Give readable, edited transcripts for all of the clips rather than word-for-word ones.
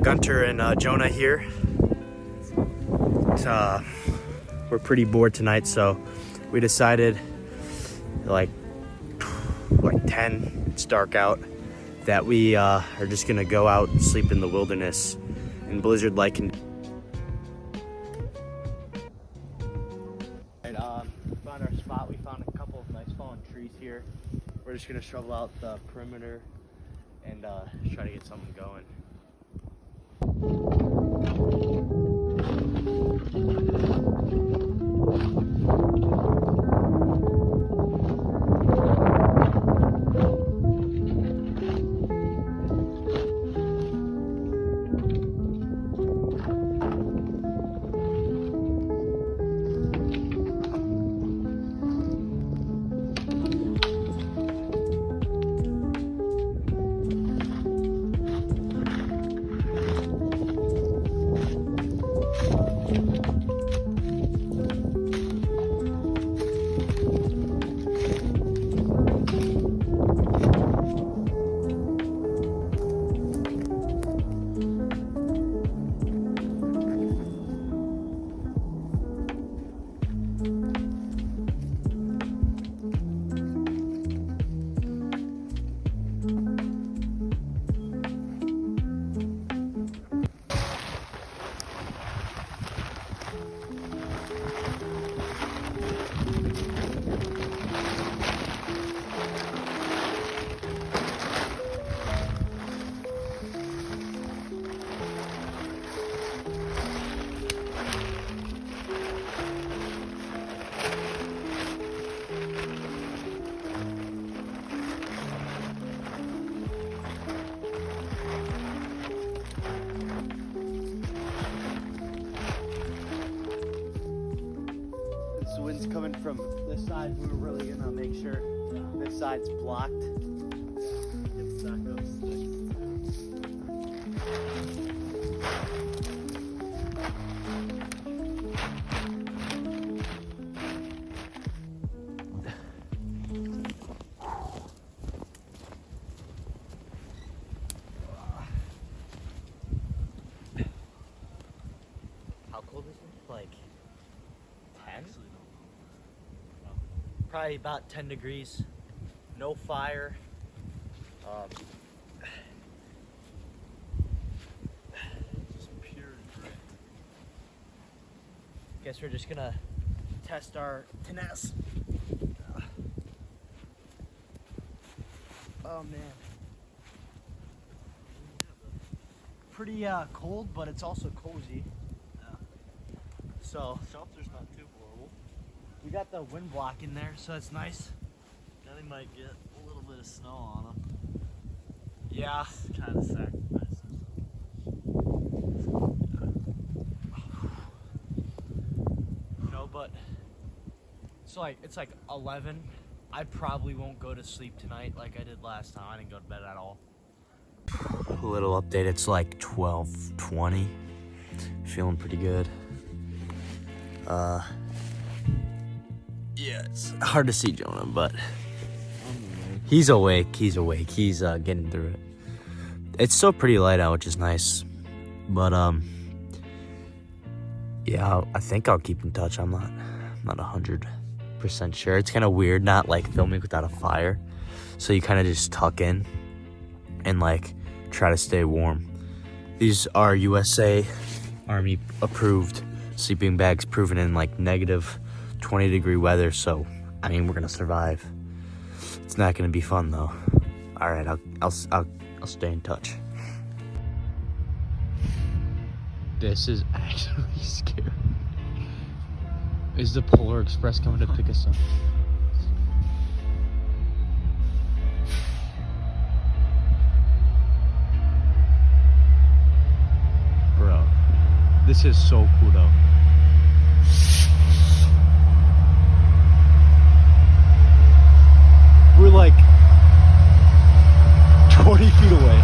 Gunter and Jonah here. We're pretty bored tonight, so we decided like 10, it's dark out, that we are just gonna go out and sleep in the wilderness in blizzard-like conditions. Found our spot. We found a couple of nice fallen trees here. We're just gonna shovel out the perimeter and try to get something going. The wind's coming from this side. We were really gonna make sure this side's blocked. It's not those sticks. How cold is it? Like 10? Probably about 10 degrees. No fire. Just pure dread. Guess we're just gonna test our tenacity. Oh man. Pretty cold, but it's also cozy. Yeah. So Shelter's not too horrible. we got the wind block in there, so that's nice. Then he might get a little bit of snow on him. Yeah. It's kind of sacrifices. No, but it's like 11. I probably won't go to sleep tonight like I did last time. I didn't go to bed at all. A little update. It's like 12:20. Feeling pretty good. Yeah, it's hard to see Jonah, but he's awake. He's awake. He's getting through it. It's still pretty light out, which is nice. But yeah, I think I'll keep in touch. I'm not 100% sure. It's kind of weird not like filming without a fire. So you kind of just tuck in and like try to stay warm. These are USA Army approved sleeping bags, proven in like negative 20-degree weather. So I mean, we're gonna survive. It's not gonna be fun though. All right, I'll stay in touch. This is actually scary. Is the Polar Express coming to pick us up? Bro, this is so cool though. We're like 20 feet away.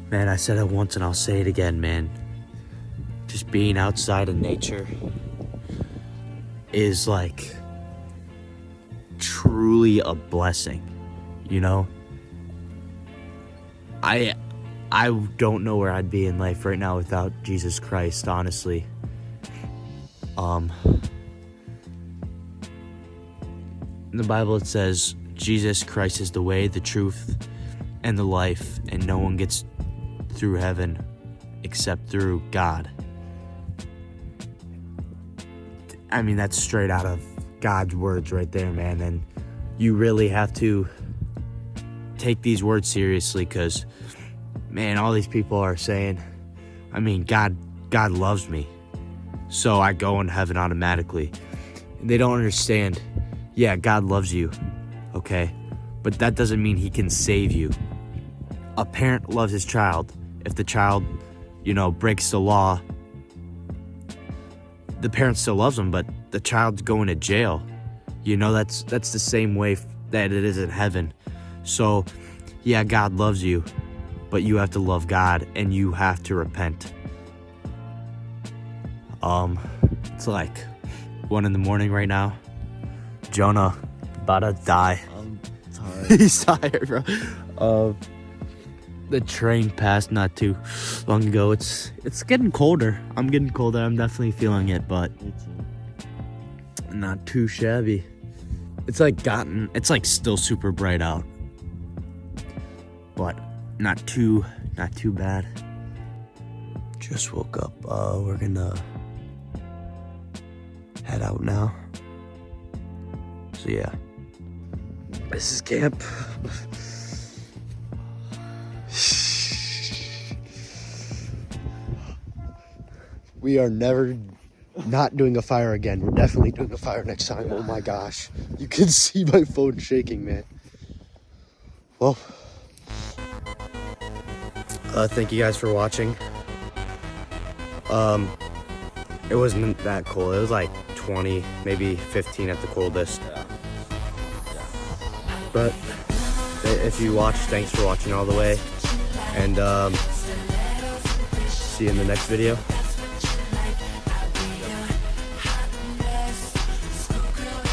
Man, I said it once and I'll say it again, man. Just being outside in nature is like truly a blessing, you know? I don't know where I'd be in life right now without Jesus Christ, honestly. In the Bible it says Jesus Christ is the way, the truth, and the life, and no one gets through heaven except through God. I mean, that's straight out of God's words right there, man. And you really have to take these words seriously, because, man, all these people are saying, I mean, God loves me, so I go in heaven automatically. And they don't understand, yeah, God loves you, okay? But that doesn't mean he can save you. A parent loves his child. If the child, breaks the law, the parent still loves him, but the child's going to jail. That's the same way that it is in heaven. So, yeah, God loves you, but you have to love God, and you have to repent. It's like 1 a.m. right now. Jonah about to die. I'm tired. He's tired, bro. The train passed not too long ago. It's getting colder. I'm getting colder. I'm definitely feeling it, but Me too. not too shabby. It's like still super bright out, but not too bad. Just woke up. We're gonna head out now. So yeah, this is camp. We are never not doing a fire again. We're definitely doing a fire next time. Oh my gosh. You can see my phone shaking, man. Well, thank you guys for watching. It wasn't that cold. It was like 20, maybe 15 at the coldest. Yeah. But if you watched, thanks for watching all the way. And see you in the next video.